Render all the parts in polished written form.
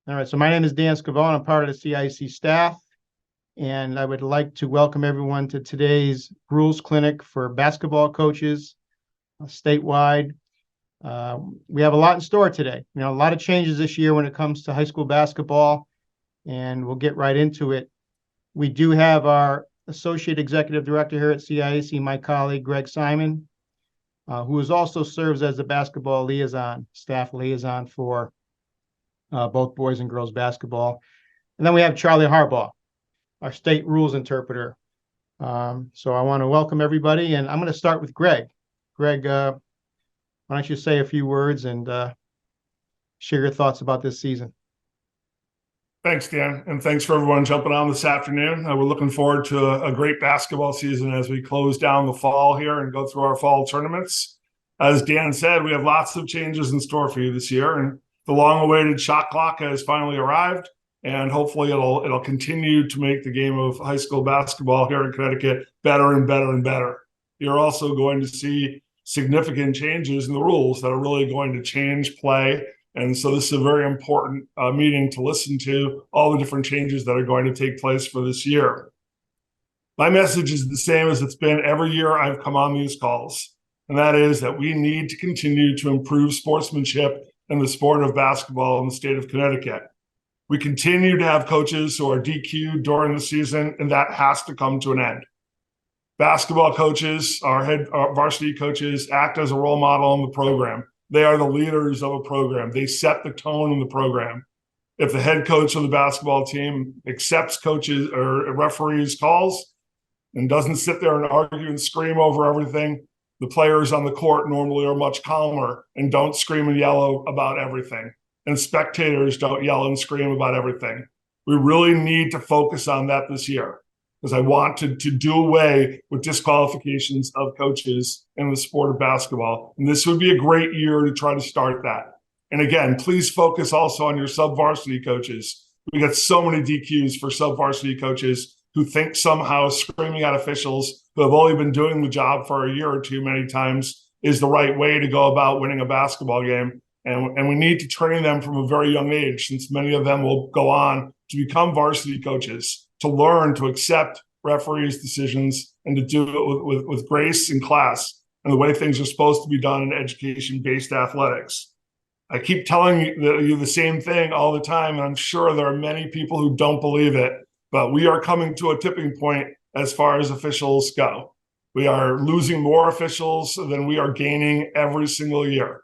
All right, so my name is Dan Scavone. I'm part of the CIAC staff, and I would like to welcome everyone to today's rules clinic for basketball coaches statewide. We have a lot in store today. A lot of changes this year when it comes to high school basketball, and we'll get right into it. We do have our Associate Executive Director here at CIAC, my colleague, Greg Simon, who also serves as the basketball liaison, staff liaison for both boys and girls basketball. And then we have Charlie Harbaugh, our state rules interpreter. So I want to welcome everybody, and I'm going to start with Greg. Greg, why don't you say a few words and share your thoughts about this season? Thanks, Dan, and thanks for everyone jumping on this afternoon. We're looking forward to a great basketball season as we close down the fall here and go through our fall tournaments. As Dan said, we have lots of changes in store for you this year, and the long-awaited shot clock has finally arrived, and hopefully it'll continue to make the game of high school basketball here in Connecticut better and better and better. You're also going to see significant changes in the rules that are really going to change play. And so this is a very important meeting to listen to all the different changes that are going to take place for this year. My message is the same as it's been every year I've come on these calls, and that is that we need to continue to improve sportsmanship in the sport of basketball in the state of Connecticut. We continue to have coaches who are DQ'd during the season, and that has to come to an end. Basketball coaches, our varsity coaches, act as a role model in the program. They are the leaders of a program. They set the tone in the program. If the head coach of the basketball team accepts coaches or referees' calls and doesn't sit there and argue and scream over everything, the players on the court normally are much calmer and don't scream and yell about everything. And spectators don't yell and scream about everything. We really need to focus on that this year, because I want to do away with disqualifications of coaches in the sport of basketball. And this would be a great year to try to start that. And again, please focus also on your sub-varsity coaches. We got so many DQs for sub-varsity coaches who think somehow screaming at officials who have only been doing the job for a year or two many times is the right way to go about winning a basketball game. And we need to train them from a very young age, since many of them will go on to become varsity coaches, to learn to accept referees' decisions and to do it with grace and class and the way things are supposed to be done in education-based athletics. I keep telling you the same thing all the time, and I'm sure there are many people who don't believe it, but we are coming to a tipping point as far as officials go. We are losing more officials than we are gaining every single year.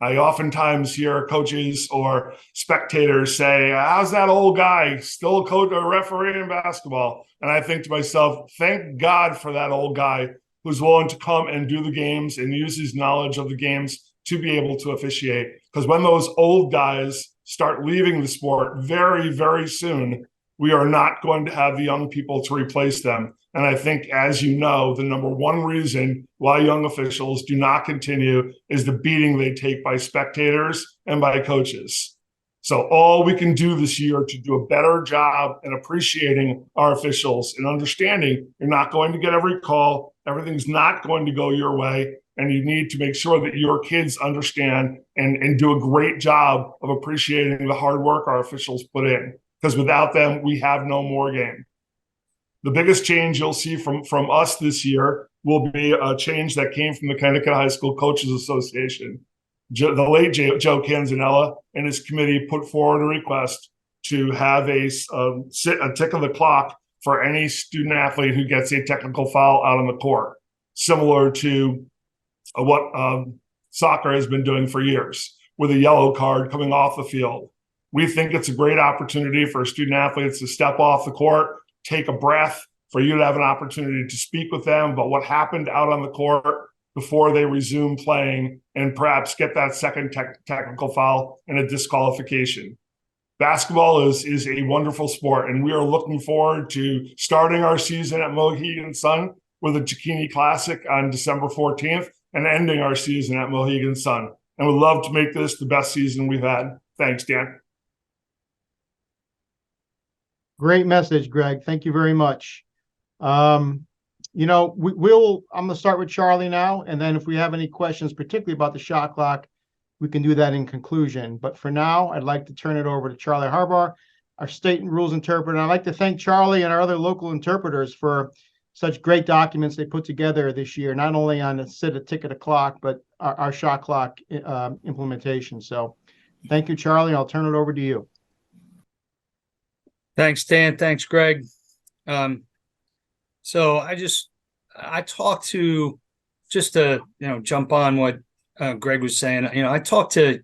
I oftentimes hear coaches or spectators say, how's that old guy still a coach or referee in basketball? And I think to myself, thank God for that old guy who's willing to come and do the games and use his knowledge of the games to be able to officiate. Because when those old guys start leaving the sport very, very soon, we are not going to have the young people to replace them. And I think, as you know, the number one reason why young officials do not continue is the beating they take by spectators and by coaches. So all we can do this year to do a better job in appreciating our officials and understanding you're not going to get every call, everything's not going to go your way, and you need to make sure that your kids understand and do a great job of appreciating the hard work our officials put in. Because without them, we have no more game. The biggest change you'll see from us this year will be a change that came from the Connecticut High School Coaches Association. The late Joe Canzanella and his committee put forward a request to have a tick of the clock for any student athlete who gets a technical foul out on the court, similar to what soccer has been doing for years, with a yellow card coming off the field. We think it's a great opportunity for student athletes to step off the court, take a breath, for you to have an opportunity to speak with them about what happened out on the court before they resume playing, and perhaps get that second technical foul and a disqualification. Basketball is a wonderful sport, and we are looking forward to starting our season at Mohegan Sun with a Zucchini Classic on December 14th and ending our season at Mohegan Sun. And we'd love to make this the best season we've had. Thanks, Dan. Great message, Greg. Thank you very much. I'm going to start with Charlie now, and then if we have any questions, particularly about the shot clock, we can do that in conclusion. But for now, I'd like to turn it over to Charlie Harbaugh, our state and rules interpreter. And I'd like to thank Charlie and our other local interpreters for such great documents they put together this year, not only on the sit a ticket a clock, but our shot clock implementation. So thank you, Charlie. I'll turn it over to you. Thanks, Dan. Thanks, Greg. So I talked to, just to, jump on what Greg was saying, I talked to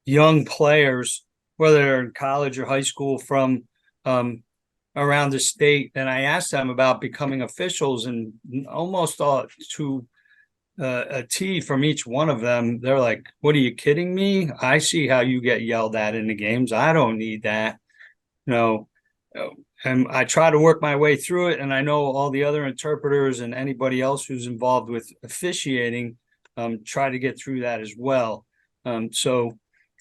young players, whether they're in college or high school, from around the state, and I asked them about becoming officials, and almost all to a T from each one of them, they're like, "What, are you kidding me? I see how you get yelled at in the games. I don't need that." And I try to work my way through it, and I know all the other interpreters and anybody else who's involved with officiating try to get through that as well. So,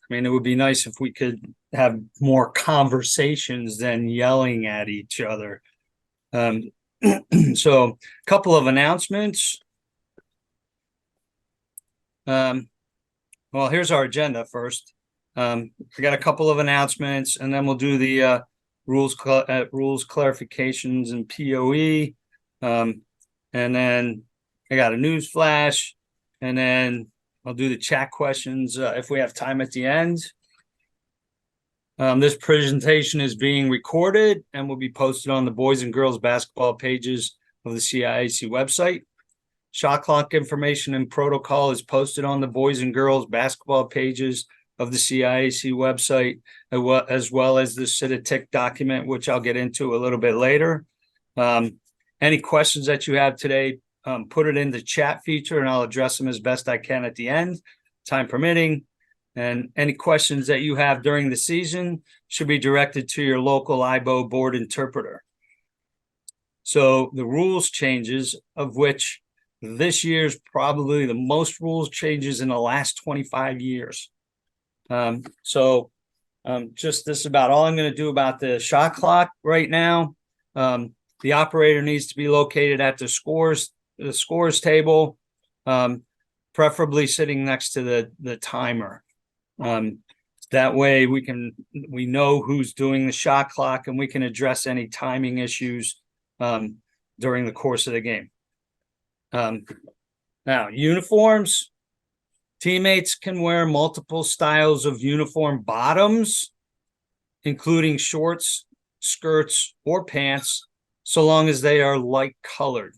it would be nice if we could have more conversations than yelling at each other. So, a couple of announcements. Well, here's our agenda first. We got a couple of announcements, and then we'll do the rules clarifications and POE. And then I got a news flash, and then I'll do the chat questions if we have time at the end. This presentation is being recorded and will be posted on the boys and girls basketball pages of the CIAC website. Shot clock information and protocol is posted on the boys and girls basketball pages of the CIAC website, as well as the sit a tick document, which I'll get into a little bit later. Any questions that you have today, put it in the chat feature, and I'll address them as best I can at the end, time permitting. And any questions that you have during the season should be directed to your local IBO board interpreter. So the rules changes, of which this year's probably the most rules changes in the last 25 years. Just this is about all I'm going to do about the shot clock right now. The operator needs to be located at the scores table, preferably sitting next to the timer. That way we know who's doing the shot clock, and we can address any timing issues during the course of the game. Now, uniforms. Teammates can wear multiple styles of uniform bottoms, including shorts, skirts, or pants, so long as they are light colored.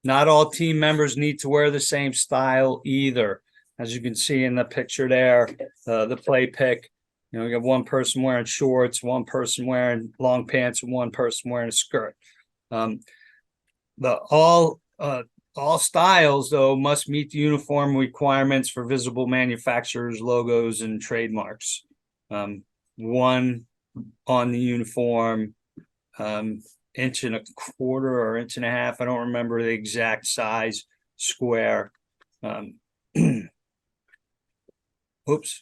Not all team members need to wear the same style either. As you can see in the picture there, the play pick, we got one person wearing shorts, one person wearing long pants, and one person wearing a skirt. All styles, though, must meet the uniform requirements for visible manufacturers, logos, and trademarks. One on the uniform, inch and a quarter or inch and a half. I don't remember the exact size, square. Oops.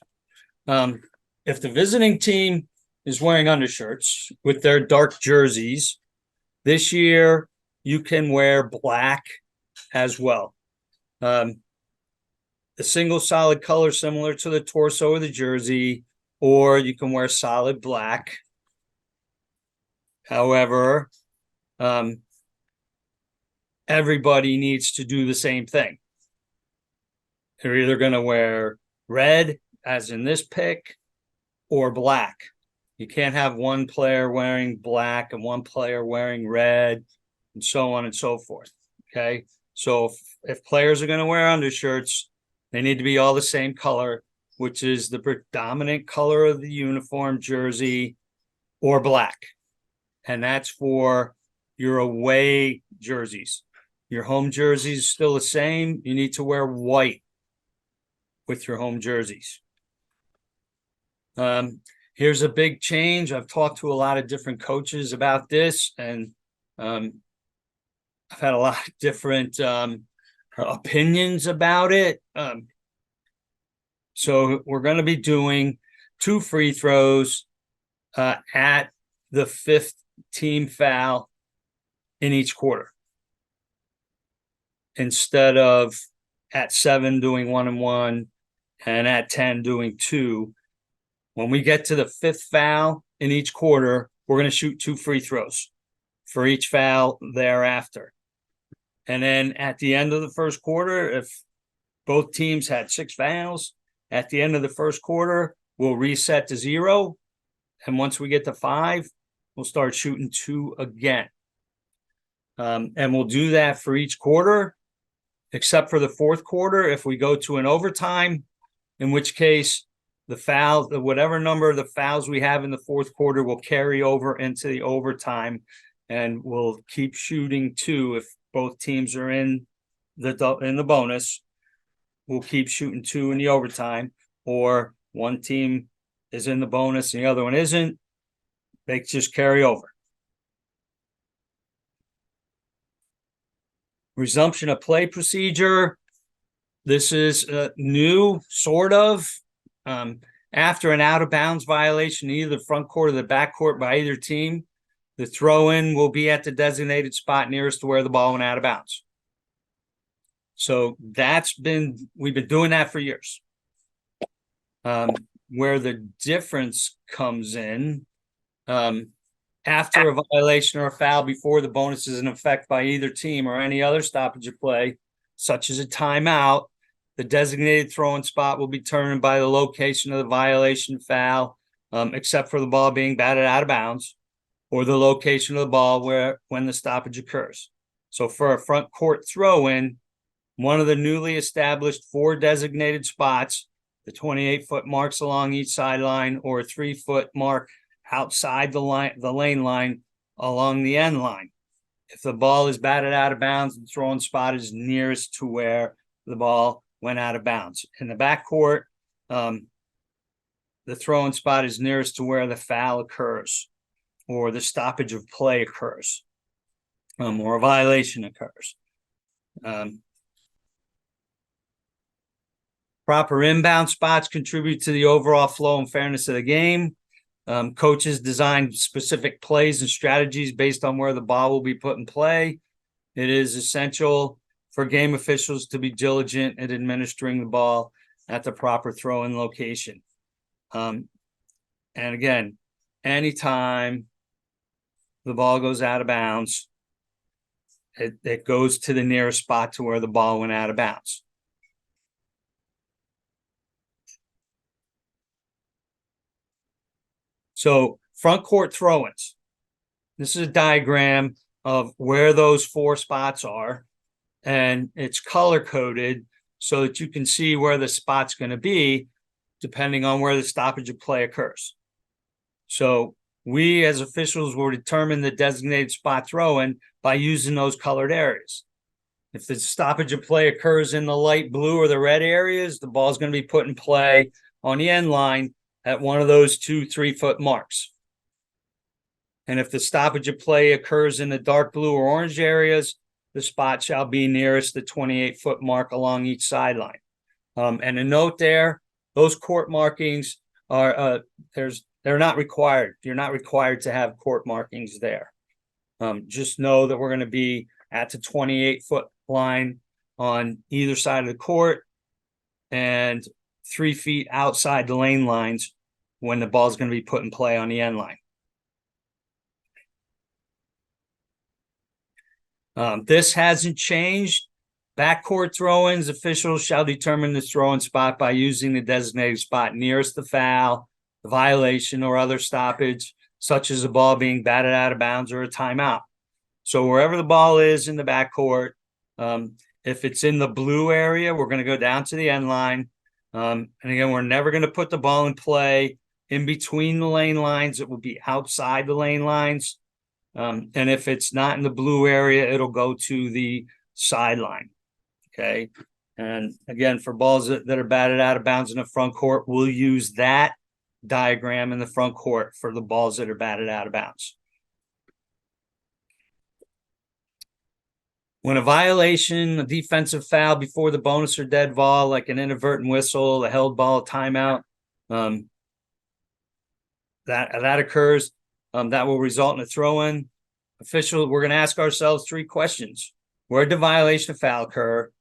If the visiting team is wearing undershirts with their dark jerseys, this year you can wear black as well. A single solid color similar to the torso of the jersey, or you can wear solid black. However, everybody needs to do the same thing. They're either going to wear red, as in this pick, or black. You can't have one player wearing black and one player wearing red, and so on and so forth. Okay. So if players are going to wear undershirts, they need to be all the same color, which is the predominant color of the uniform jersey, or black. And that's for your away jerseys. Your home jerseys still the same. You need to wear white with your home jerseys. Here's a big change. I've talked to a lot of different coaches about this, and I've had a lot of different opinions about it. So we're going to be doing 2 free throws at the 5th team foul in each quarter, instead of at 7 doing 1 and 1, and at 10 doing 2. When we get to the 5th foul in each quarter, we're going to shoot 2 free throws for each foul thereafter. And then at the end of the first quarter, if both teams had 6 fouls, at the end of the first quarter, we'll reset to 0. And once we get to 5, we'll start shooting 2 again. And we'll do that for each quarter, except for the 4th quarter. If we go to an overtime, in which case whatever number of the fouls we have in the 4th quarter will carry over into the overtime, and we'll keep shooting 2 if both teams are in the bonus. We'll keep shooting 2 in the overtime, or one team is in the bonus and the other one isn't. They just carry over. Resumption of play procedure. This is new, sort of. After an out-of-bounds violation, either the front court or the back court by either team, the throw-in will be at the designated spot nearest to where the ball went out of bounds. So we've been doing that for years. Where the difference comes in, after a violation or a foul before the bonus is in effect by either team or any other stoppage of play, such as a timeout, the designated throw-in spot will be determined by the location of the violation foul, except for the ball being batted out of bounds, or the location of the ball when the stoppage occurs. So for a front court throw-in, one of the newly established 4 designated spots, the 28-foot marks along each sideline, or a 3-foot mark outside the lane line along the end line. If the ball is batted out of bounds, the throw-in spot is nearest to where the ball went out of bounds. In the backcourt, the throw-in spot is nearest to where the foul occurs, or the stoppage of play occurs, or a violation occurs. Proper inbound spots contribute to the overall flow and fairness of the game. Coaches design specific plays and strategies based on where the ball will be put in play. It is essential for game officials to be diligent at administering the ball at the proper throw-in location. And again, anytime the ball goes out of bounds, it goes to the nearest spot to where the ball went out of bounds. So front court throw-ins. This is a diagram of where those 4 spots are, and it's color-coded so that you can see where the spot's going to be depending on where the stoppage of play occurs. So we as officials will determine the designated spot throw-in by using those colored areas. If the stoppage of play occurs in the light blue or the red areas, the ball is going to be put in play on the end line at one of those 2 3-foot marks. And if the stoppage of play occurs in the dark blue or orange areas, the spot shall be nearest the 28-foot mark along each sideline. And a note there, those court markings are they're not required. You're not required to have court markings there. Just know that we're going to be at the 28-foot line on either side of the court and 3 feet outside the lane lines when the ball is going to be put in play on the end line. This hasn't changed. Backcourt throw-ins, officials shall determine the throw-in spot by using the designated spot nearest the foul, the violation, or other stoppage, such as a ball being batted out of bounds or a timeout. So wherever the ball is in the backcourt, if it's in the blue area, we're going to go down to the end line. And again, we're never going to put the ball in play in between the lane lines. It will be outside the lane lines. And if it's not in the blue area, it'll go to the sideline. Okay. And again, for balls that are batted out of bounds in the front court, we'll use that diagram in the front court for the balls that are batted out of bounds. When a violation, a defensive foul before the bonus or dead ball, like an inadvertent whistle, a held ball, a timeout, that occurs, that will result in a throw-in. We're going to ask ourselves 3 questions. Where did the violation of foul occur?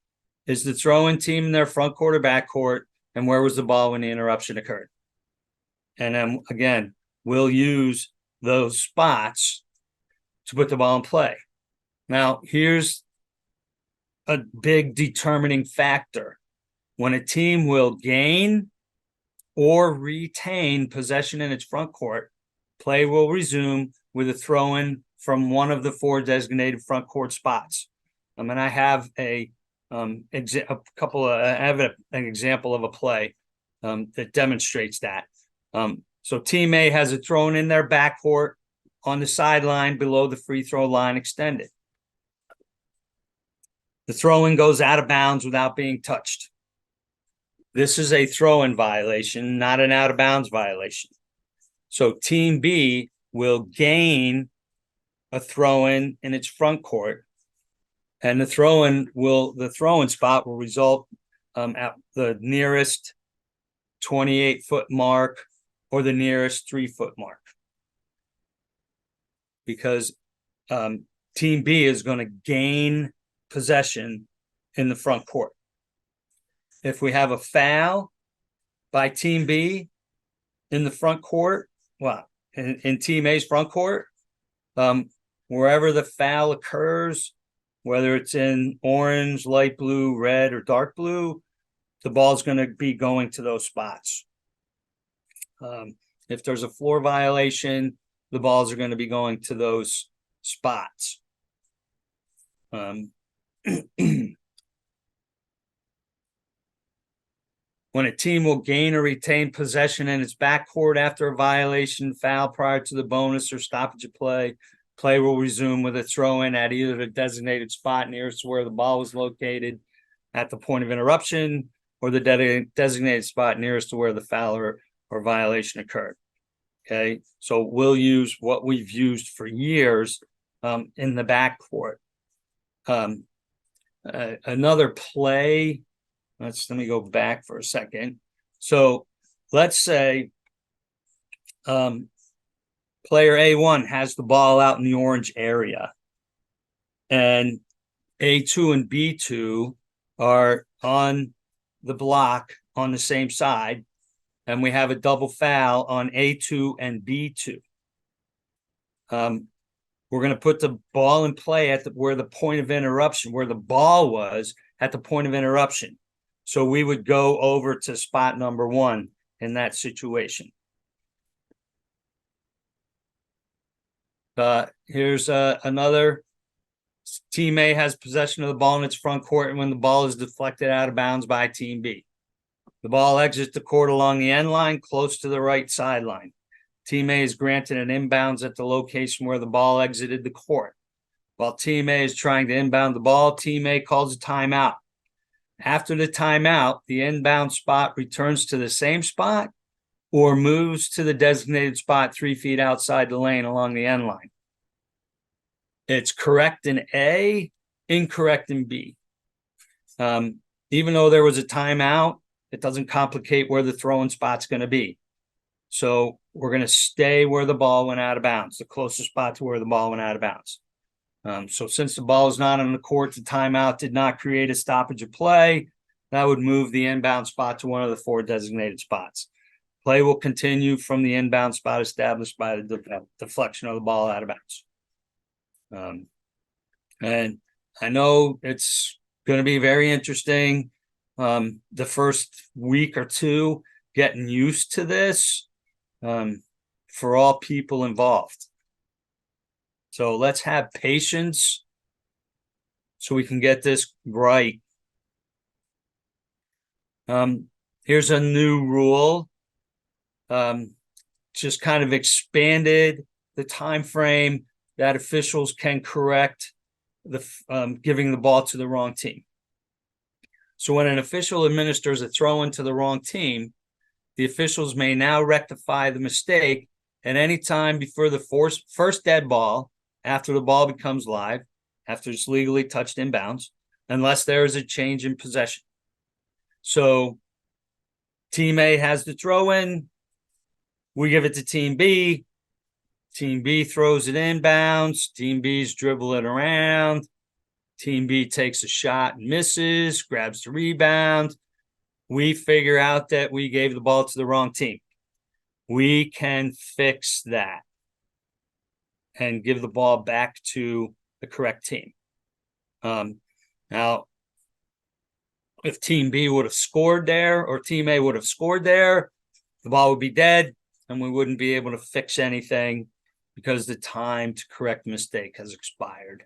Is the throw-in team in their front court or back court? and where was the ball when the interruption occurred. And then again, we'll use those spots to put the ball in play. Now, here's a big determining factor. When a team will gain or retain possession in its front court, play will resume with a throw-in from one of the 4 designated front court spots. And I have an example of a play that demonstrates that. So team A has a throw-in in their backcourt on the sideline below the free throw line extended. The throw-in goes out of bounds without being touched. This is a throw-in violation, not an out-of-bounds violation. So team B will gain a throw-in in its front court, and the throw-in spot will result at the nearest 28-foot mark or the nearest 3-foot mark, because team B is going to gain possession in the front court. If we have a foul by team B in the front court, in team A's front court, wherever the foul occurs, whether it's in orange, light blue, red, or dark blue, the ball's going to be going to those spots. If there's a floor violation, the balls are going to be going to those spots. When a team will gain or retain possession in its backcourt after a violation, foul prior to the bonus or stoppage of play, play will resume with a throw-in at either the designated spot nearest to where the ball was located at the point of interruption, or the designated spot nearest to where the foul or violation occurred. Okay, so we'll use what we've used for years in the backcourt. Another play. Let me go back for a second. So let's say player A1 has the ball out in the orange area, and A2 and B2 are on the block on the same side, and we have a double foul on A2 and B2. We're going to put the ball in play at where the point of interruption, where the ball was at the point of interruption. So we would go over to spot number 1 in that situation. Here's another. Team A has possession of the ball in its front court, and when the ball is deflected out of bounds by team B, the ball exits the court along the end line close to the right sideline. Team A is granted an inbounds at the location where the ball exited the court. While team A is trying to inbound the ball, team A calls a timeout. After the timeout, the inbound spot returns to the same spot or moves to the designated spot 3 feet outside the lane along the end line. It's correct in A, incorrect in B. Even though there was a timeout, it doesn't complicate where the throwing spot's going to be. So we're going to stay where the ball went out of bounds, the closest spot to where the ball went out of bounds. So since the ball is not on the court, the timeout did not create a stoppage of play. That would move the inbound spot to one of the 4 designated spots. Play will continue from the inbound spot established by the deflection of the ball out of bounds. And I know it's going to be very interesting the first week or two getting used to this for all people involved. So let's have patience so we can get this right. Here's a new rule. Just kind of expanded the time frame that officials can correct the giving the ball to the wrong team. So when an official administers a throw into the wrong team, the officials may now rectify the mistake at any time before the first dead ball, after the ball becomes live, after it's legally touched inbounds, unless there is a change in possession. So team A has the throw in, we give it to team B, team B throws it inbounds, team B's dribble it around, team B takes a shot and misses, grabs the rebound, we figure out that we gave the ball to the wrong team, we can fix that and give the ball back to the correct team. Now, if Team B would have scored there or Team A would have scored there, the ball would be dead and we wouldn't be able to fix anything because the time to correct the mistake has expired.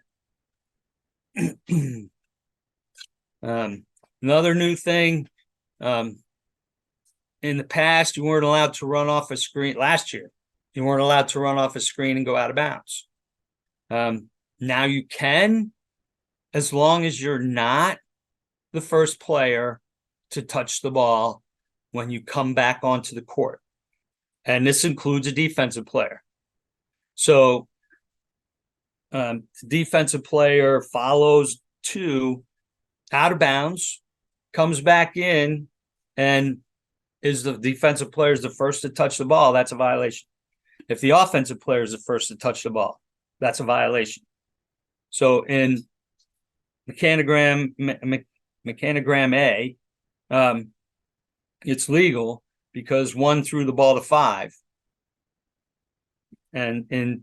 Another new thing, in the past, you weren't allowed to run off a screen. Last year, you weren't allowed to run off a screen and go out of bounds. Now you can, as long as you're not the first player to touch the ball when you come back onto the court. And this includes a defensive player. So the defensive player follows two out of bounds, comes back in, and is the defensive player is the first to touch the ball, that's a violation. If the offensive player is the first to touch the ball, that's a violation. So in mechanogram A, it's legal because 1 threw the ball to 5. And in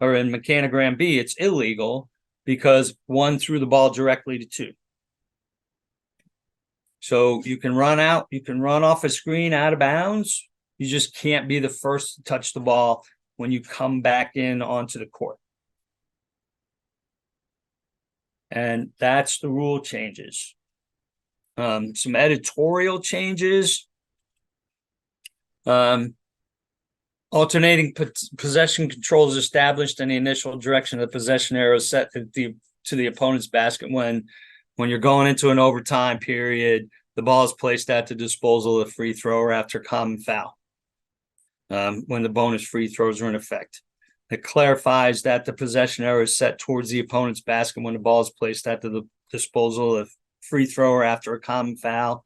mechanogram B, it's illegal because 1 threw the ball directly to 2. So you can run off a screen out of bounds. You just can't be the first to touch the ball when you come back in onto the court. And that's the rule changes. Some editorial changes. Alternating possession controls established, and the initial direction of the possession arrow set to the opponent's basket when you're going into an overtime period. The ball is placed at the disposal of the free thrower after a common foul. When the bonus free throws are in effect. It clarifies that the possession arrow is set towards the opponent's basket when the ball is placed at the disposal of free thrower after a common foul,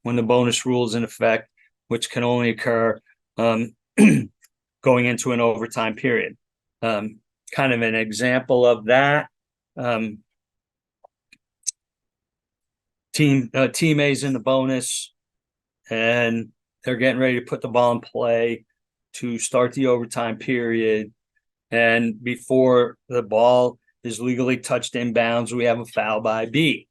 when the bonus rule is in effect, which can only occur going into an overtime period. Kind of an example of that. Team A's in the bonus, and they're getting ready to put the ball in play to start the overtime period. And before the ball is legally touched inbounds, we have a foul by B.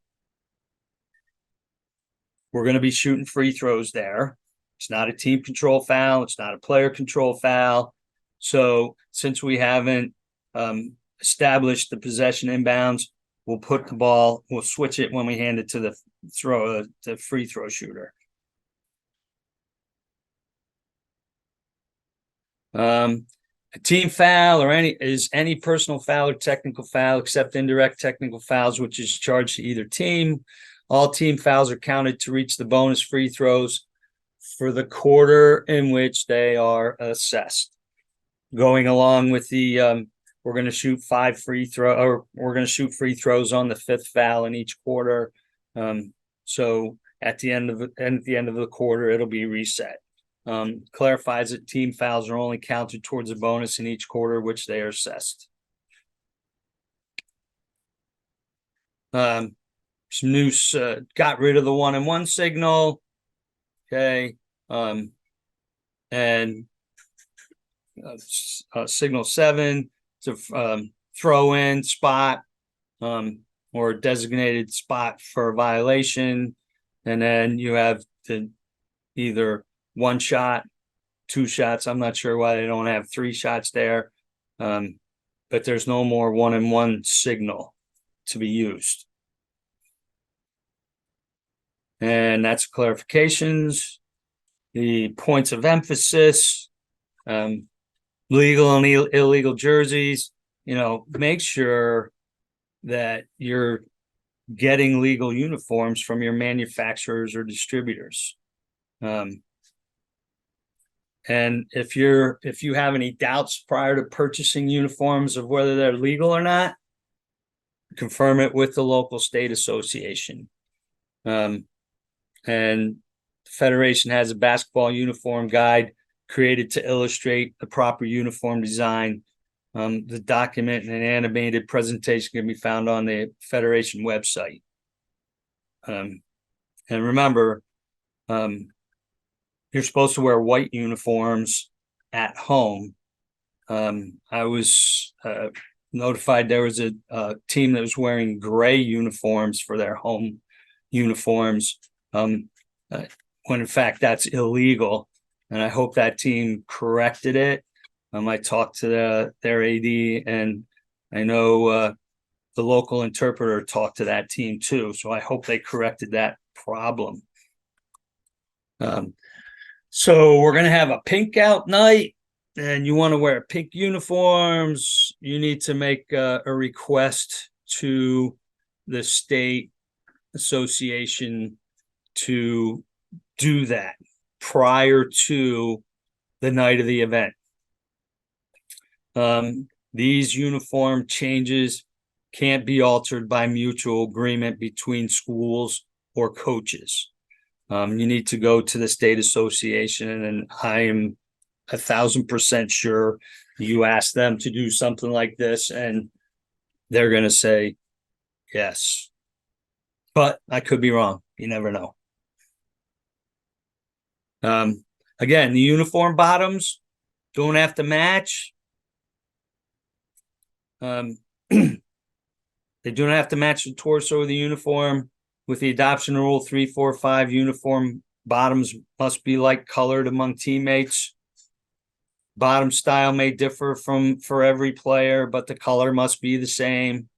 We're going to be shooting free throws there. It's not a team control foul. It's not a player control foul. So since we haven't established the possession inbounds, we'll switch it when we hand it to the free throw shooter. A team foul is any personal foul or technical foul except indirect technical fouls, which is charged to either team. All team fouls are counted to reach the bonus free throws for the quarter in which they are assessed. Going along with the we're going to shoot free throws on the 5th foul in each quarter. So at the end of the quarter, it'll be reset. Clarifies that team fouls are only counted towards a bonus in each quarter, which they are assessed. Some new got rid of the 1-and-1 signal. Okay. And signal 7 to throw in spot or designated spot for a violation. And then you have the either 1 shot, 2 shots. I'm not sure why they don't have 3 shots there. But there's no more 1-and-1 signal to be used. And that's clarifications. The points of emphasis, legal and illegal jerseys, make sure that you're getting legal uniforms from your manufacturers or distributors. And if you have any doubts prior to purchasing uniforms of whether they're legal or not, confirm it with the local state association. And the Federation has a basketball uniform guide created to illustrate the proper uniform design. The document and an animated presentation can be found on the Federation website. And remember, You're supposed to wear white uniforms at home. I was notified there was a team that was wearing gray uniforms for their home uniforms, when in fact that's illegal. And I hope that team corrected it. I talked to their AD, and I know the local interpreter talked to that team too. So I hope they corrected that problem. So we're going to have a pink out night, and you want to wear pink uniforms. You need to make a request to the state association to do that prior to the night of the event. These uniform changes can't be altered by mutual agreement between schools or coaches. You need to go to the state association, and I am 1,000% sure you ask them to do something like this, and they're going to say yes. But I could be wrong. You never know. Again, the uniform bottoms don't have to match. They do not have to match the torso of the uniform. With the adoption of Rule 345, uniform bottoms must be like colored among teammates. Bottom style may differ for every player, but the color must be the same.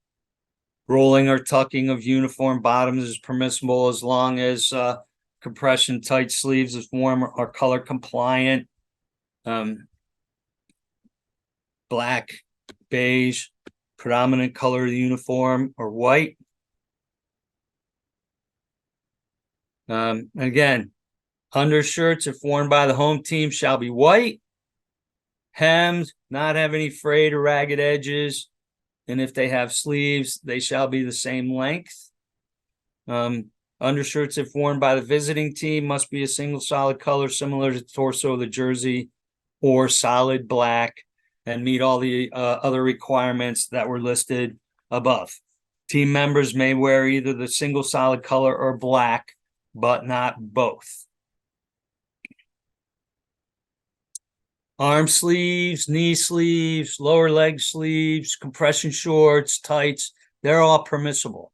Rolling or tucking of uniform bottoms is permissible as long as compression tight sleeves is warm or color compliant. Black, beige, predominant color of the uniform, or white. Again, undershirts, if worn by the home team, shall be white. Hems not have any frayed or ragged edges, and if they have sleeves, they shall be the same length. Undershirts, if worn by the visiting team, must be a single solid color similar to the torso of the jersey, or solid black, and meet all the other requirements that were listed above. Team members may wear either the single solid color or black, but not both. Arm sleeves, knee sleeves, lower leg sleeves, compression shorts, tights, they're all permissible.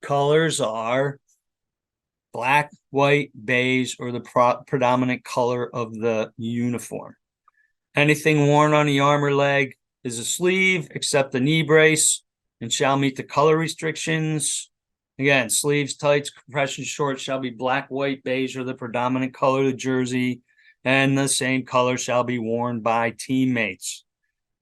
Colors are black, white, beige, or the predominant color of the uniform. Anything worn on the arm or leg is a sleeve, except the knee brace, and shall meet the color restrictions. Again, sleeves, tights, compression shorts shall be black, white, beige, or the predominant color of the jersey, and the same color shall be worn by teammates.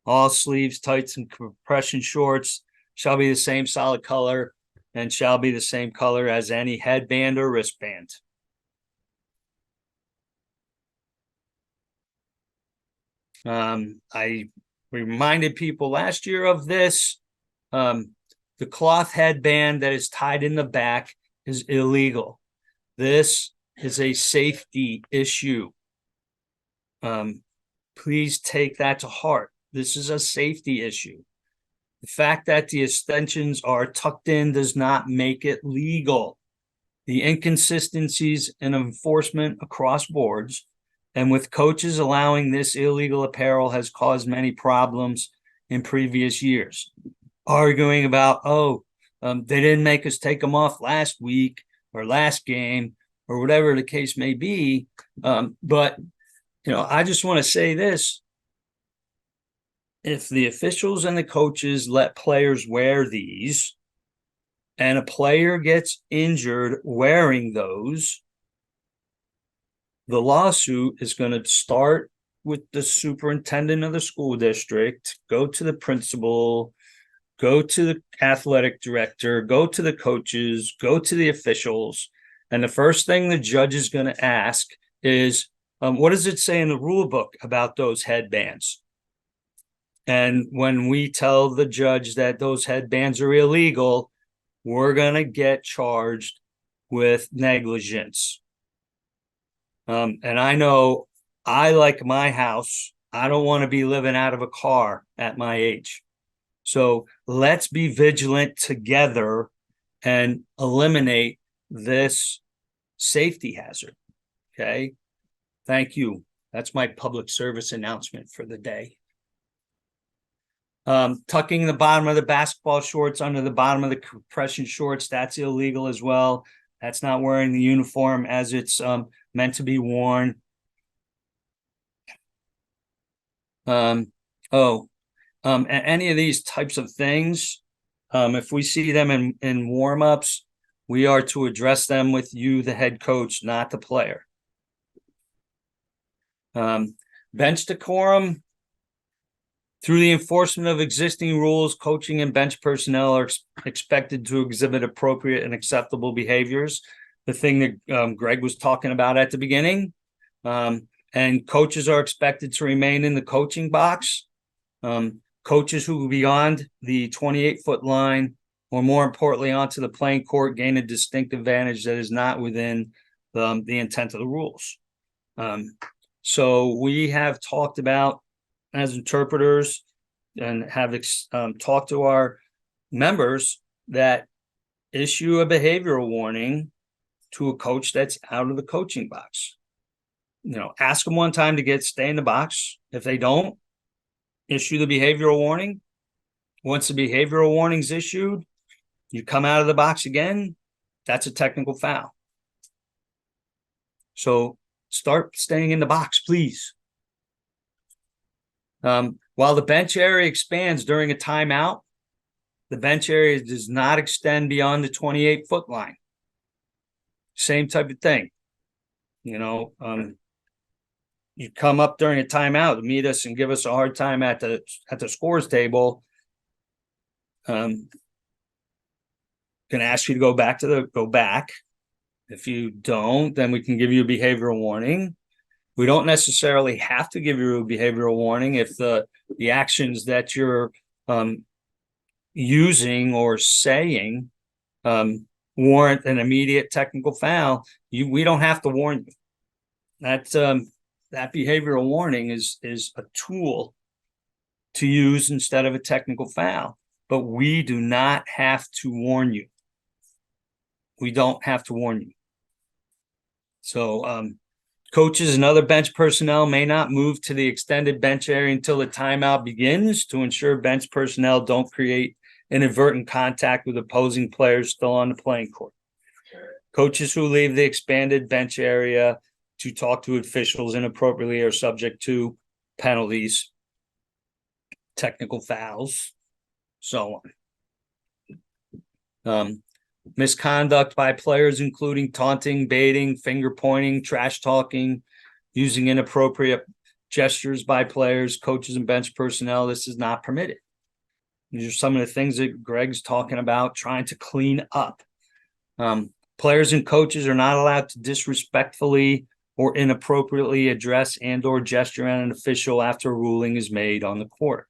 All sleeves, tights, and compression shorts shall be the same solid color and shall be the same color as any headband or wristband. I reminded people last year of this. The cloth headband that is tied in the back is illegal. This is a safety issue. Please take that to heart. This is a safety issue. The fact that the extensions are tucked in does not make it legal. The inconsistencies in enforcement across boards and with coaches allowing this illegal apparel has caused many problems in previous years. Arguing about, they didn't make us take them off last week or last game or whatever the case may be. But I just want to say this. If the officials and the coaches let players wear these and a player gets injured wearing those, the lawsuit is going to start with the superintendent of the school district, go to the principal, go to the athletic director, go to the coaches, go to the officials. And the first thing the judge is going to ask is, what does it say in the rule book about those headbands? And when we tell the judge that those headbands are illegal, we're going to get charged with negligence. And I know I like my house. I don't want to be living out of a car at my age. So let's be vigilant together and eliminate this safety hazard. Okay. Thank you. That's my public service announcement for the day. Tucking the bottom of the basketball shorts under the bottom of the compression shorts, that's illegal as well. That's not wearing the uniform as it's meant to be worn. Any of these types of things, if we see them in warm-ups, we are to address them with you, the head coach, not the player. Bench decorum. Through the enforcement of existing rules, coaching and bench personnel are expected to exhibit appropriate and acceptable behaviors. The thing that Greg was talking about at the beginning. And coaches are expected to remain in the coaching box. Coaches who beyond the 28-foot line, or more importantly, onto the playing court, gain a distinct advantage that is not within the intent of the rules. So we have talked about, as interpreters, and have talked to our members, that issue a behavioral warning to a coach that's out of the coaching box. Ask them one time to stay in the box. If they don't, issue the behavioral warning. Once the behavioral warning is issued, you come out of the box again, that's a technical foul. So start staying in the box, please. While the bench area expands during a timeout, the bench area does not extend beyond the 28-foot line. Same type of thing. You come up during a timeout to meet us and give us a hard time at the scores table. Can ask you to go back. If you don't, then we can give you a behavioral warning. We don't necessarily have to give you a behavioral warning if the actions that you're using or saying warrant an immediate technical foul. We don't have to warn you. That behavioral warning is a tool to use instead of a technical foul. But we do not have to warn you. We don't have to warn you. So coaches and other bench personnel may not move to the extended bench area until the timeout begins to ensure bench personnel don't create inadvertent contact with opposing players still on the playing court. Coaches who leave the expanded bench area to talk to officials inappropriately are subject to penalties, technical fouls, so on. Misconduct by players, including taunting, baiting, finger pointing, trash talking, using inappropriate gestures by players, coaches, and bench personnel. This is not permitted. These are some of the things that Greg's talking about, trying to clean up. Players and coaches are not allowed to disrespectfully or inappropriately address and or gesture at an official after a ruling is made on the court.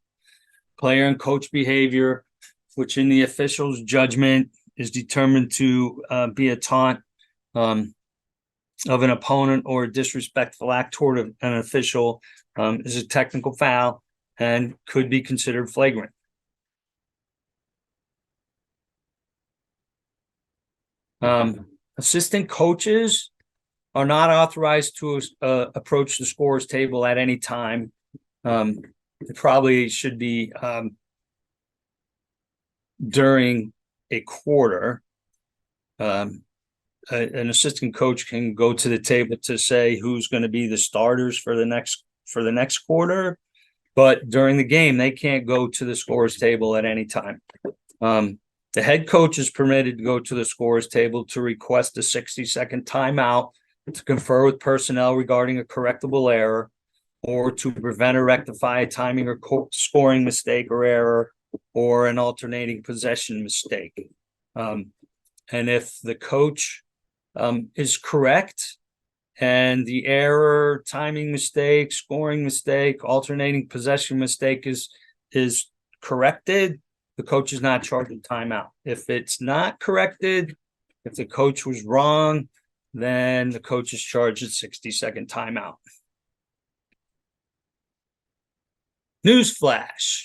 Player and coach behavior, which in the official's judgment is determined to be a taunt of an opponent or a disrespectful act toward an official, is a technical foul and could be considered flagrant. Assistant coaches are not authorized to approach the scorer's table at any time. It probably should be during a quarter. An assistant coach can go to the table to say who's going to be the starters for the next quarter, but during the game they can't go to the scorer's table at any time. The head coach is permitted to go to the scorer's table to request a 60-second timeout to confer with personnel regarding a correctable error, or to prevent or rectify a timing or scoring mistake or error, or an alternating possession mistake. And if the coach is correct and the error, timing mistake, scoring mistake, alternating possession mistake is corrected, the coach is not charged with timeout. If it's not corrected, if the coach was wrong, then the coach is charged a 60-second timeout. Newsflash.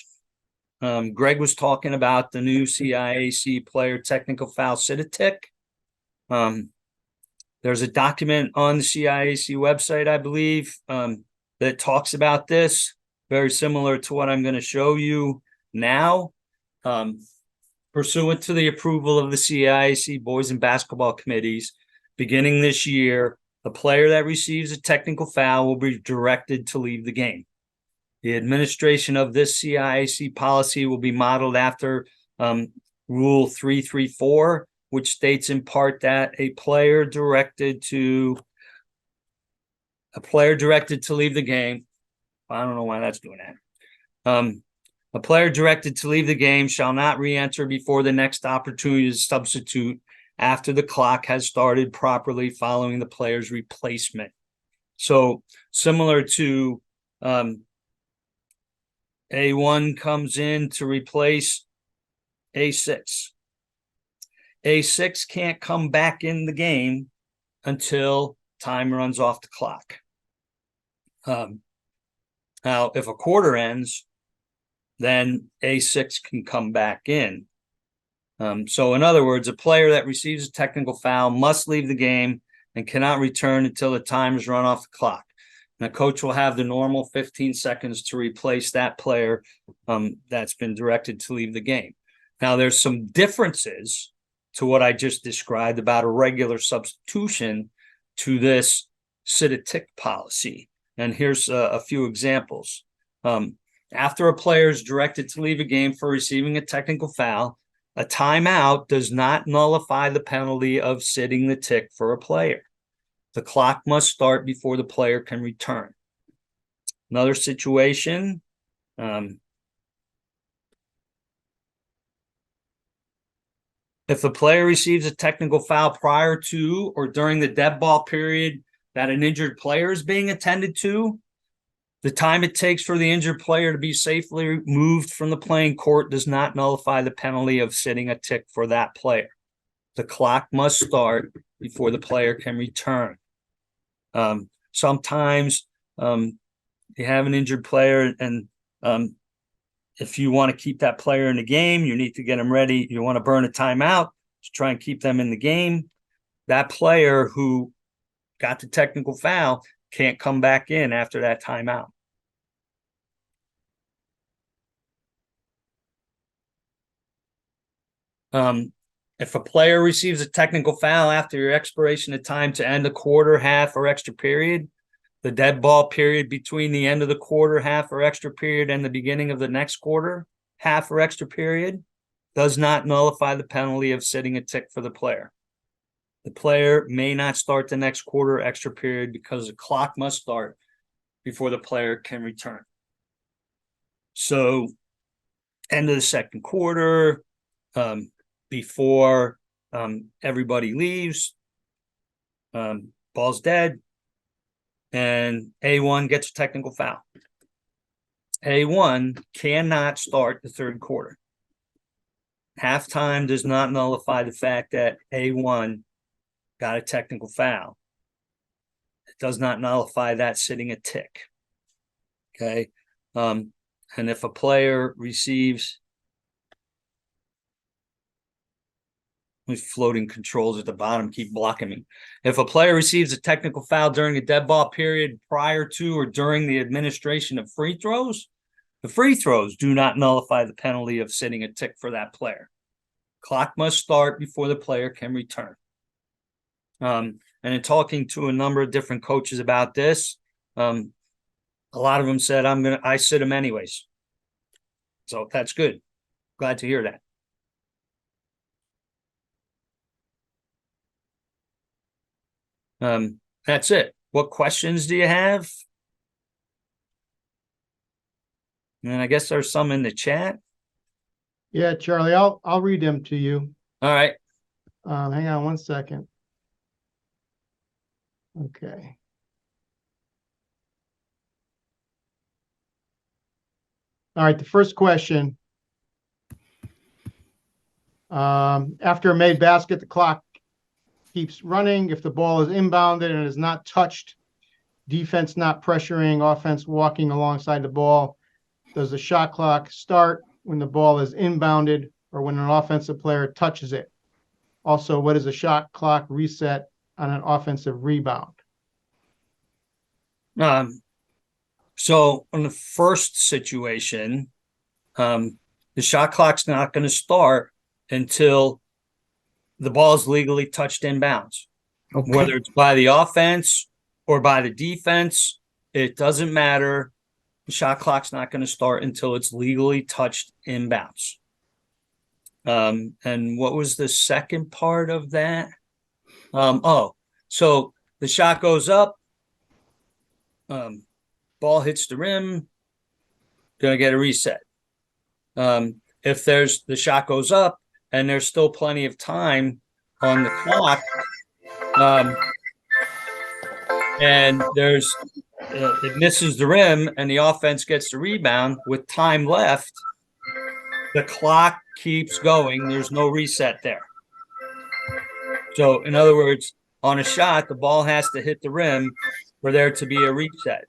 Greg was talking about the new CIAC player technical foul sit-a-tick. There's a document on the CIAC website, I believe, that talks about this, very similar to what I'm going to show you now. Pursuant to the approval of the CIAC Boys and Basketball Committees, beginning this year, the player that receives a technical foul will be directed to leave the game. The administration of this CIAC policy will be modeled after Rule 334, which states in part that a player directed to leave the game. I don't know why that's doing that. A player directed to leave the game shall not re-enter before the next opportunity to substitute after the clock has started properly following the player's replacement. So similar to A1 comes in to replace A6. A6 can't come back in the game until time runs off the clock. Now, if a quarter ends, then A6 can come back in. So in other words, a player that receives a technical foul must leave the game and cannot return until the time is run off the clock. And the coach will have the normal 15 seconds to replace that player that's been directed to leave the game. Now, there's some differences to what I just described about a regular substitution to this sit-a-tick policy. And here's a few examples. After a player is directed to leave a game for receiving a technical foul, a timeout does not nullify the penalty of sitting the tick for a player. The clock must start before the player can return. Another situation, if the player receives a technical foul prior to or during the dead ball period that an injured player is being attended to, the time it takes for the injured player to be safely removed from the playing court does not nullify the penalty of sitting a tick for that player. The clock must start before the player can return. Sometimes you have an injured player, and if you want to keep that player in the game, you need to get them ready. You want to burn a timeout to try and keep them in the game. That player who got the technical foul can't come back in after that timeout. If a player receives a technical foul after your expiration of time to end a quarter, half, or extra period, the dead ball period between the end of the quarter, half, or extra period and the beginning of the next quarter, half, or extra period does not nullify the penalty of sitting a tick for the player. The player may not start the next quarter extra period because the clock must start before the player can return. So, end of the second quarter, before everybody leaves, ball's dead, and A1 gets a technical foul. A1 cannot start the third quarter. Halftime does not nullify the fact that A1 got a technical foul. It does not nullify that sitting a tick. Okay. And if a player receives, these floating controls at the bottom keep blocking me. If a player receives a technical foul during a dead ball period prior to or during the administration of free throws, the free throws do not nullify the penalty of sitting a tick for that player. Clock must start before the player can return. And in talking to a number of different coaches about this, a lot of them said, I sit them anyways. So that's good. Glad to hear that. That's it. What questions do you have? And I guess there's some in the chat. Yeah, Charlie, I'll read them to you. All right. Hang on one second. Okay. All right, the first question. After a made basket, the clock keeps running. If the ball is inbounded and is not touched, defense not pressuring, offense walking alongside the ball, does the shot clock start when the ball is inbounded or when an offensive player touches it? Also, what is a shot clock reset on an offensive rebound? So in the first situation, the shot clock's not going to start until the ball is legally touched inbounds. Okay. Whether it's by the offense or by the defense, it doesn't matter. The shot clock's not going to start until it's legally touched inbounds. And what was the second part of that? So the shot goes up, ball hits the rim, gonna get a reset. If the shot goes up and there's still plenty of time on the clock, and it misses the rim and the offense gets the rebound with time left, the clock keeps going. There's no reset there. So in other words, on a shot, the ball has to hit the rim for there to be a reset.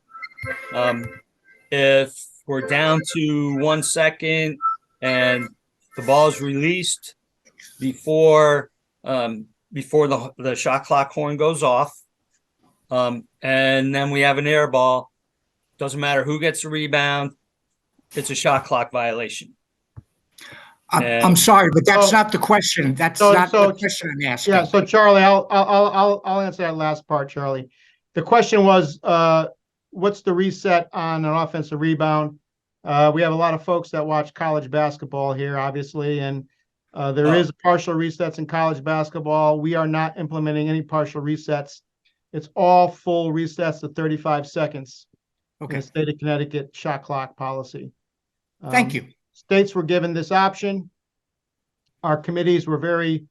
If we're down to 1 second and the ball's released before the shot clock horn goes off, and then we have an air ball, doesn't matter who gets the rebound, it's a shot clock violation. I'm sorry, but that's not the question. That's not the question I'm asking. Yeah, so Charlie, I'll answer that last part, Charlie. The question was, what's the reset on an offensive rebound? We have a lot of folks that watch college basketball here, obviously, and there is partial resets in college basketball. We are not implementing any partial resets. It's all full resets to 35 seconds. Okay. In the state of Connecticut shot clock policy. Thank you. States were given this option. Our committees were very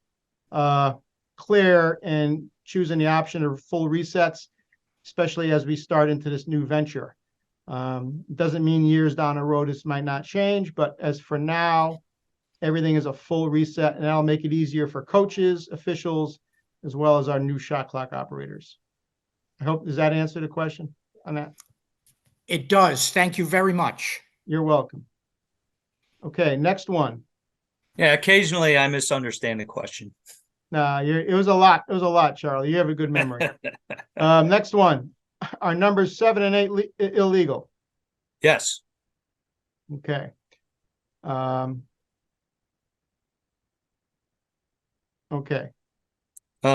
clear in choosing the option of full resets, especially as we start into this new venture. Doesn't mean years down the road this might not change, but as for now, everything is a full reset, and that'll make it easier for coaches, officials, as well as our new shot clock operators. Does that answer the question on that? It does. Thank you very much. You're welcome. Okay, next one. Yeah, occasionally I misunderstand the question. Nah, it was a lot. It was a lot, Charlie. You have a good memory. Next one. Are numbers 7 and 8 illegal? Yes. Okay. Okay.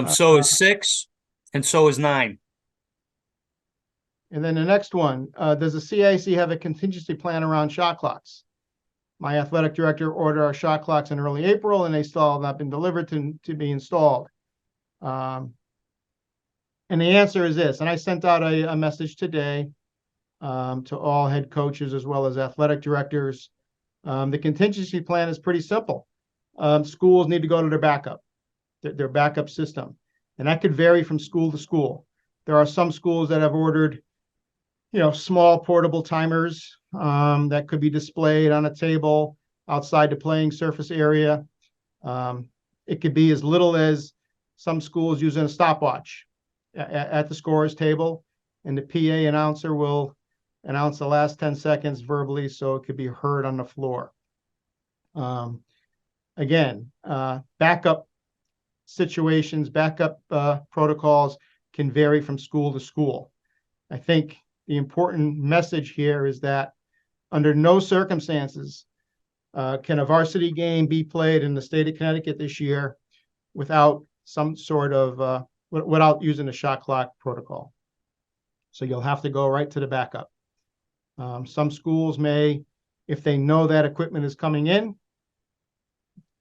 So is 6 and so is 9. And then the next one, does the CAC have a contingency plan around shot clocks? My athletic director ordered our shot clocks in early April, and they still have not been delivered to be installed. And the answer is this, and I sent out a message today to all head coaches as well as athletic directors. The contingency plan is pretty simple. Schools need to go to their backup system, and that could vary from school to school. There are some schools that have ordered, small portable timers that could be displayed on a table outside the playing surface area. It could be as little as some schools using a stopwatch at the scorer's table, and the PA announcer will announce the last 10 seconds verbally so it could be heard on the floor. Again, backup situations, backup protocols can vary from school to school. I think the important message here is that under no circumstances can a varsity game be played in the state of Connecticut this year without some sort of without using a shot clock protocol. So you'll have to go right to the backup. Some schools may, if they know that equipment is coming in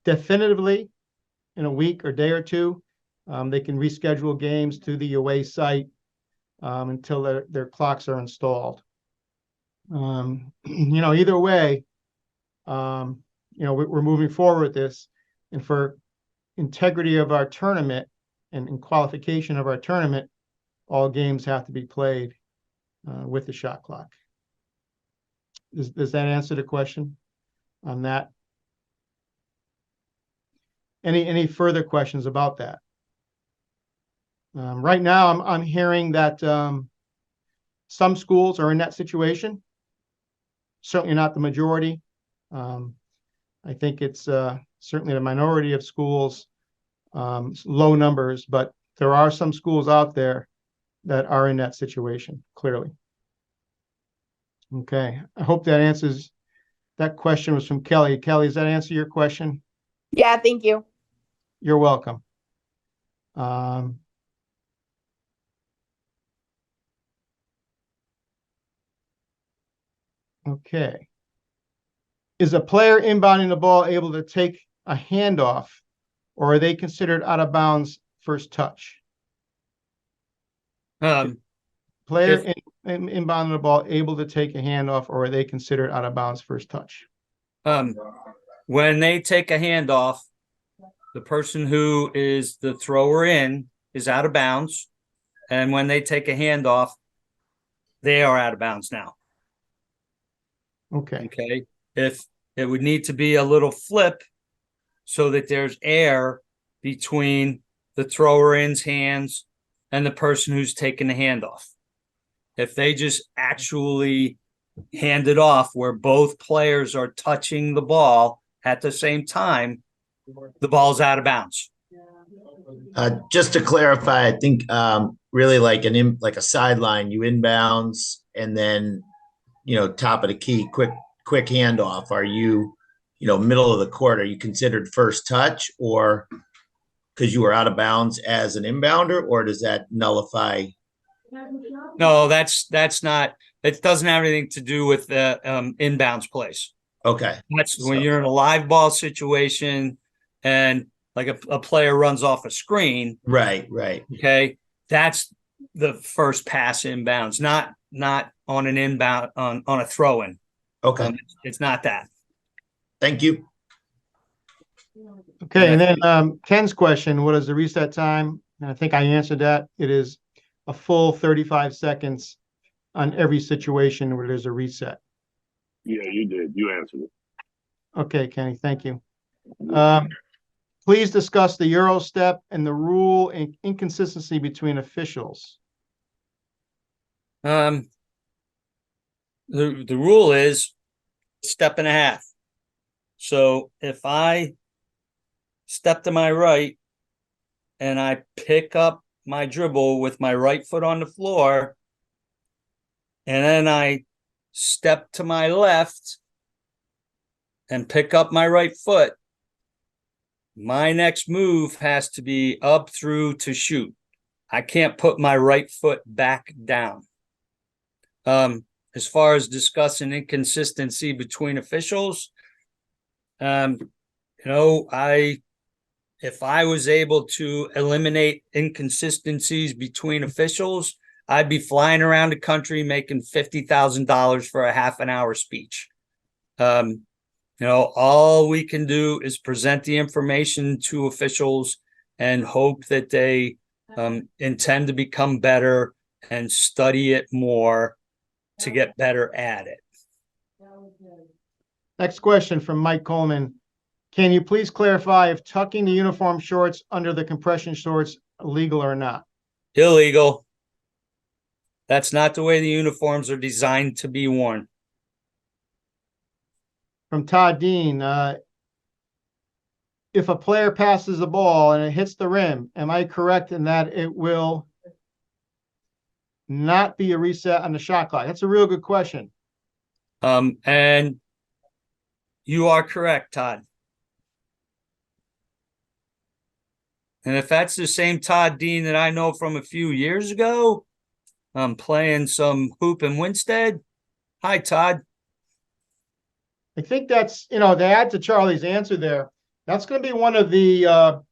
definitively in a week or day or two, they can reschedule games to the away site until their clocks are installed. Either way, we're moving forward with this, and for integrity of our tournament and qualification of our tournament, all games have to be played with the shot clock. Does that answer the question on that? Any further questions about that? Right now, I'm hearing that some schools are in that situation. Certainly not the majority. I think it's certainly the minority of schools, low numbers, but there are some schools out there that are in that situation, clearly. Okay, I hope that answers, that question was from Kelly. Kelly, does that answer your question? Yeah, thank you. You're welcome. Okay. Is a player inbounding the ball able to take a handoff, or are they considered out of bounds first touch? Player inbounding the ball able to take a handoff, or are they considered out of bounds first touch? When they take a handoff, the person who is the thrower in is out of bounds. And when they take a handoff, they are out of bounds now. Okay. Okay. If it would need to be a little flip so that there's air between the thrower in's hands and the person who's taking the handoff. If they just actually hand it off where both players are touching the ball at the same time, the ball's out of bounds. Just to clarify, I think really like a sideline, you inbounds and then top of the key, quick handoff. Are you middle of the court? Are you considered first touch, or because you were out of bounds as an inbounder, or does that nullify? No, that's not. It doesn't have anything to do with the inbounds plays. Okay, That's when you're in a live ball situation and like a player runs off a screen. Right. Okay, that's the first pass inbounds, not on an inbound on a throw in. Okay, It's not that. Thank you. Okay, and then Ken's question, what is the reset time? And I think I answered that. It is a full 35 seconds on every situation where there's a reset. Yeah, you did. You answered it. Okay, Kenny, thank you. Please discuss the Euro step and the rule and inconsistency between officials. The rule is step and a half. So if I step to my right and I pick up my dribble with my right foot on the floor, and then I step to my left and pick up my right foot, my next move has to be up through to shoot. I can't put my right foot back down. As far as discussing inconsistency between officials, if I was able to eliminate inconsistencies between officials, I'd be flying around the country making $50,000 for a half an hour speech. All we can do is present the information to officials and hope that they intend to become better and study it more to get better at it. Next question from Mike Coleman. Can you please clarify if tucking the uniform shorts under the compression shorts illegal or not? Illegal. That's not the way the uniforms are designed to be worn. From Todd Dean, if a player passes the ball and it hits the rim, am I correct in that it will not be a reset on the shot clock? That's a real good question. And you are correct, Todd. And if that's the same Todd Dean that I know from a few years ago, playing some hoop in Winstead. Hi, Todd. I think that's, to add to Charlie's answer there, that's going to be one of the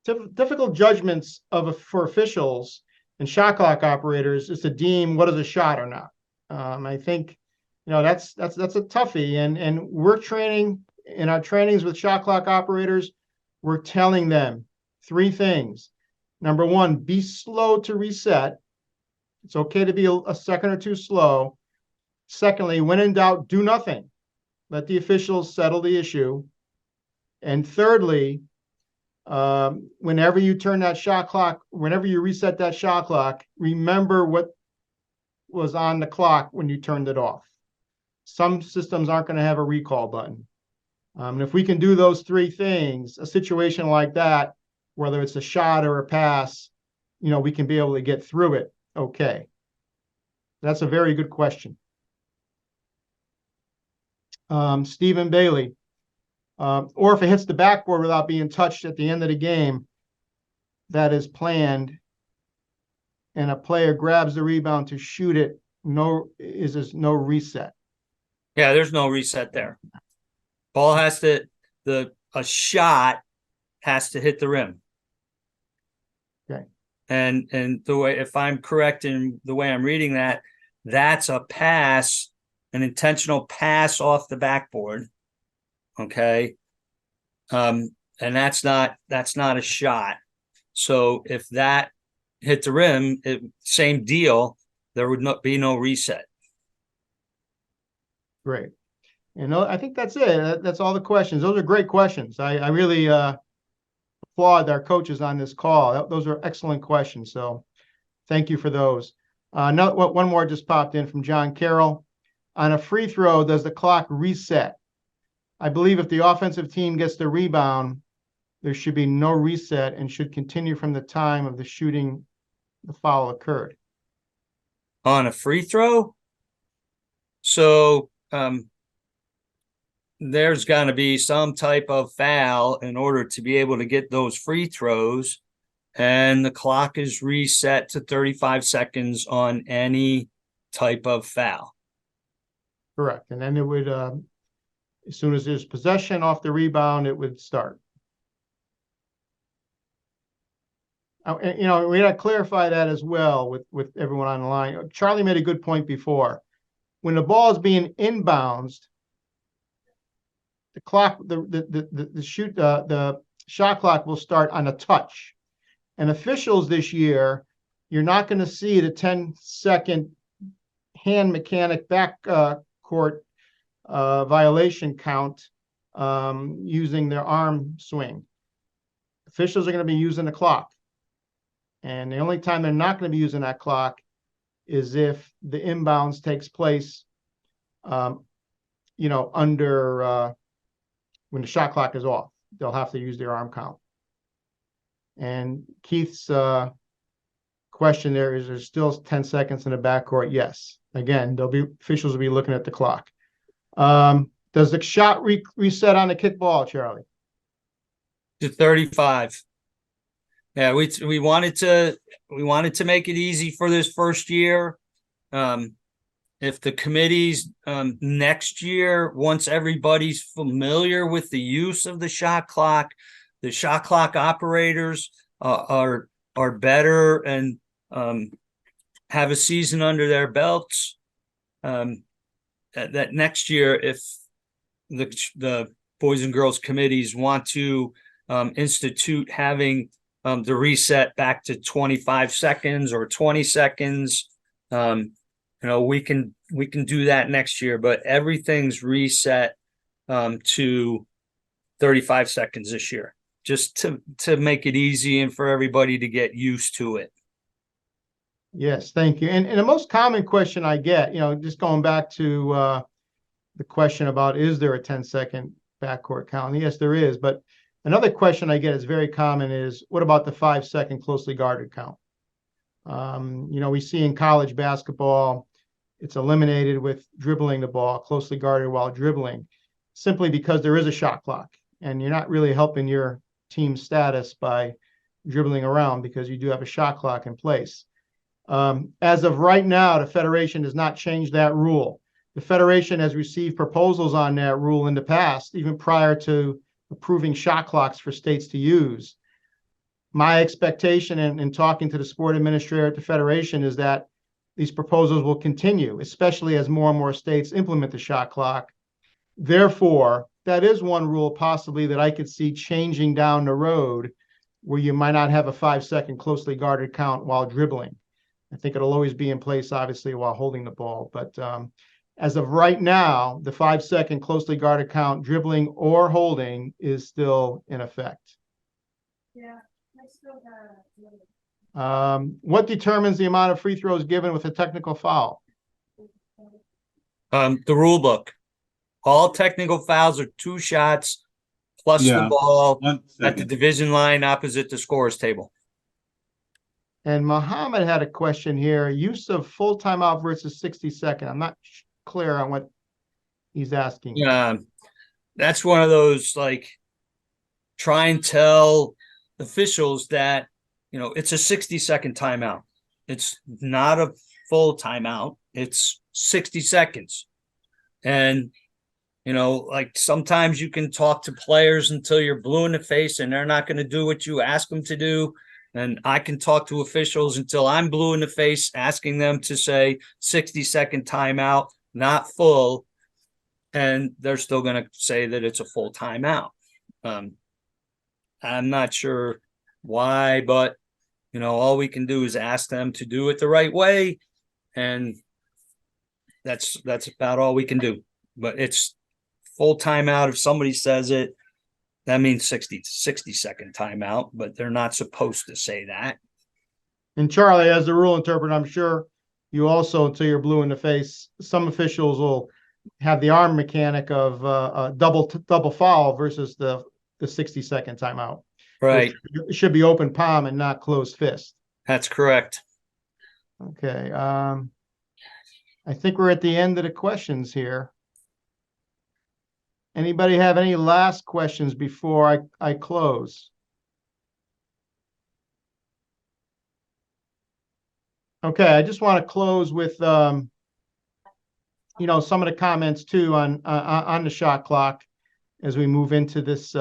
difficult judgments for officials and shot clock operators is to deem what is a shot or not. I think, that's a toughie. And we're training in our trainings with shot clock operators. We're telling them 3 things. Number 1, be slow to reset. It's okay to be a second or 2 slow. Secondly, when in doubt, do nothing. Let the officials settle the issue. And thirdly, whenever you turn that shot clock, whenever you reset that shot clock, remember what was on the clock when you turned it off. Some systems aren't going to have a recall button. And if we can do those 3 things, a situation like that, whether it's a shot or a pass, we can be able to get through it. Okay. That's a very good question. Stephen Bailey, or if it hits the backboard without being touched at the end of the game, that is planned, and a player grabs the rebound to shoot it, there's no reset. Yeah, there's no reset there. Ball has to, a shot has to hit the rim. Okay. And the way, if I'm correct in the way I'm reading that, that's a pass, an intentional pass off the backboard. Okay. And that's not a shot. So if that hit the rim, same deal, there would not be no reset. Great. And I think that's it. That's all the questions. Those are great questions. I really applaud our coaches on this call. Those are excellent questions. So thank you for those. One more just popped in from John Carroll. On a free throw, does the clock reset? I believe if the offensive team gets the rebound, there should be no reset and should continue from the time of the shooting the foul occurred. On a free throw? So there's got to be some type of foul in order to be able to get those free throws, and the clock is reset to 35 seconds on any type of foul. Correct. And then it would, as soon as there's possession off the rebound, it would start. We got to clarify that as well with everyone on the line. Charlie made a good point before. When the ball is being inbounds, the clock, the shot clock will start on a touch. And officials this year, you're not going to see the 10-second hand mechanic backcourt violation count using their arm swing. Officials are going to be using the clock. And the only time they're not going to be using that clock is if the inbounds takes place, under when the shot clock is off. They'll have to use their arm count. And Keith's question there is: there's still 10 seconds in the backcourt? Yes. Again, officials will be looking at the clock. Does the shot reset on the kickball, Charlie? To 35. Yeah, we wanted to make it easy for this first year. If the committees next year, once everybody's familiar with the use of the shot clock operators are better and have a season under their belts, that next year, if the boys and girls committees want to institute having the reset back to 25 seconds or 20 seconds, we can do that next year, but everything's reset to 35 seconds this year, just to make it easy and for everybody to get used to it. Yes, thank you. And the most common question I get, just going back to the question about, is there a 10-second backcourt count? And yes, there is. But another question I get is very common is, what about the 5-second closely guarded count? We see in college basketball, it's eliminated with dribbling the ball, closely guarded while dribbling, simply because there is a shot clock. And you're not really helping your team status by dribbling around because you do have a shot clock in place. As of right now, the Federation has not changed that rule. The Federation has received proposals on that rule in the past, even prior to approving shot clocks for states to use. My expectation in talking to the sport administrator at the Federation is that these proposals will continue, especially as more and more states implement the shot clock. Therefore, that is one rule possibly that I could see changing down the road, where you might not have a 5-second closely guarded count while dribbling. I think it'll always be in place, obviously, while holding the ball. But as of right now, the 5-second closely guarded count, dribbling or holding, is still in effect. Yeah, I still have. What determines the amount of free throws given with a technical foul? The rule book. All technical fouls are 2 shots plus the ball at the division line opposite the scorer's table. And Muhammad had a question here, use of full timeout versus 60-second. I'm not clear on what he's asking. Yeah, that's one of those, like, try and tell officials that, it's a 60-second timeout. It's not a full timeout. It's 60 seconds. And, like, sometimes you can talk to players until you're blue in the face and they're not going to do what you ask them to do. And I can talk to officials until I'm blue in the face, asking them to say 60-second timeout, not full. And they're still going to say that it's a full timeout. I'm not sure why, but, all we can do is ask them to do it the right way. And that's about all we can do. But it's full timeout. If somebody says it, that means 60-second timeout, but they're not supposed to say that. And Charlie, as a rule interpreter, I'm sure you also, until you're blue in the face, some officials will have the arm mechanic of a double foul versus the 60-second timeout. Right. It should be open palm and not closed fist. That's correct. Okay. I think we're at the end of the questions here. Anybody have any last questions before I close? Okay, I just want to close with some of the comments too on the shot clock as we move into this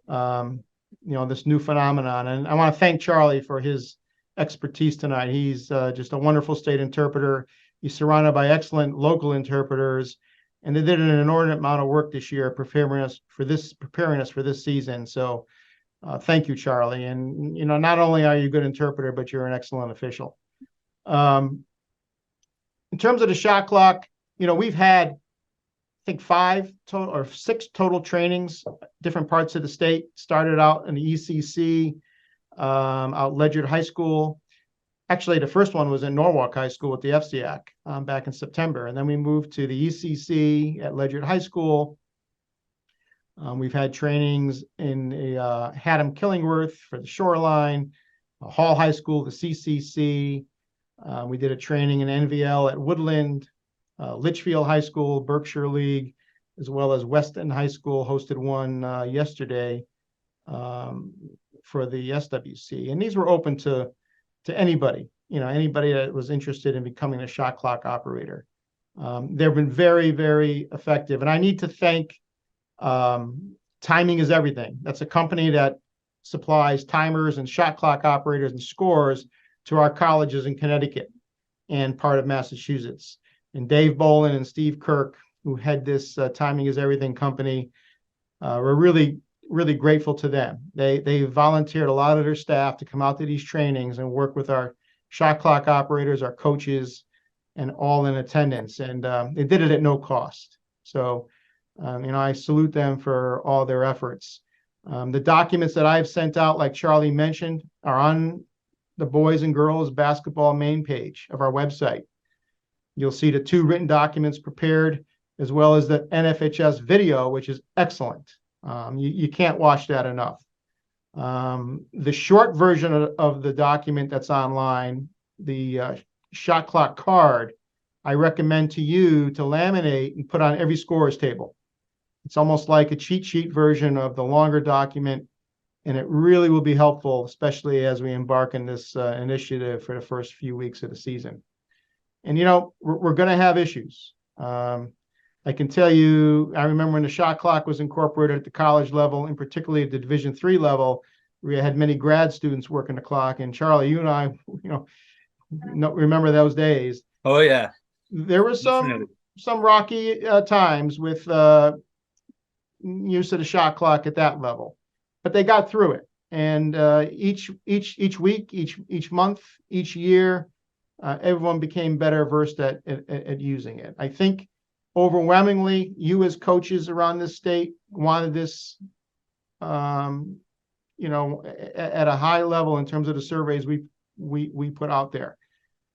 this new phenomenon. And I want to thank Charlie for his expertise tonight. He's just a wonderful state interpreter. He's surrounded by excellent local interpreters, and they did an inordinate amount of work this year preparing us for this season. So thank you, Charlie. And, not only are you a good interpreter, but you're an excellent official. In terms of the shot clock, we've had, I think, 5 total or 6 total trainings, different parts of the state. Started out in the ECC, out Ledyard High School. Actually, the first one was in Norwalk High School with the CAS-CIAC back in September. And then we moved to the ECC at Ledyard High School. We've had trainings in Haddam Killingworth for the Shoreline, Hall High School, the CCC. We did a training in NVL at Woodland, Litchfield High School, Berkshire League, as well as Weston High School hosted one yesterday for the SWC. And these were open to anybody, anybody that was interested in becoming a shot clock operator. They've been very, very effective. And I need to thank Timing is Everything. That's a company that supplies timers and shot clock operators and scores to our colleges in Connecticut and part of Massachusetts. And Dave Bolin and Steve Kirk, who head this Timing is Everything company, we're really, really grateful to them. They volunteered a lot of their staff to come out to these trainings and work with our shot clock operators, our coaches, and all in attendance. And they did it at no cost. So, I salute them for all their efforts. The documents that I've sent out, like Charlie mentioned, are on the boys and girls basketball main page of our website. You'll see the 2 written documents prepared, as well as the NFHS video, which is excellent. You can't watch that enough. The short version of the document that's online, the shot clock card, I recommend to you to laminate and put on every scorer's table. It's almost like a cheat sheet version of the longer document, and it really will be helpful, especially as we embark in this initiative for the first few weeks of the season. And, we're going to have issues. I can tell you, I remember when the shot clock was incorporated at the college level, and particularly at the Division III level, we had many grad students working the clock. And Charlie, you and I, remember those days. Oh, yeah. There were some rocky times with use of the shot clock at that level, but they got through it. And each week, each month, each year, everyone became better versed at using it. I think overwhelmingly, you as coaches around this state wanted this, at a high level in terms of the surveys we put out there,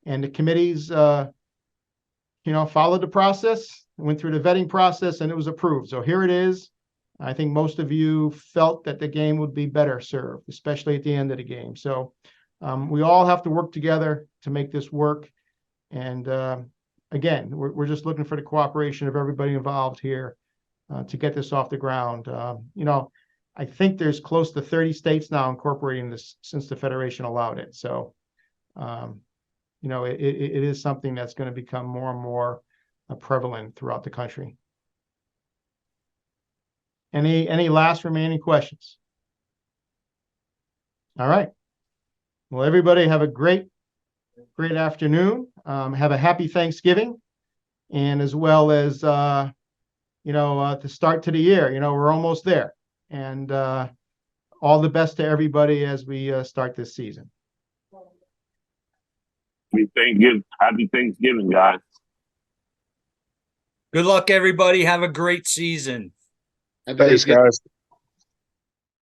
and the committees, followed the process, went through the vetting process, and it was approved. So here it is. I think most of you felt that the game would be better served, especially at the end of the game. So we all have to work together to make this work. And again, we're just looking for the cooperation of everybody involved here to get this off the ground. I think there's close to 30 states now incorporating this since the Federation allowed it. So, it is something that's going to become more and more prevalent throughout the country. Any last remaining questions? All right. Well, everybody have a great afternoon. Have a happy Thanksgiving, and as well as the start to the year. We're almost there, and all the best to everybody as we start this season. Happy Thanksgiving, guys. Good luck, everybody. Have a great season. Thanks, guys.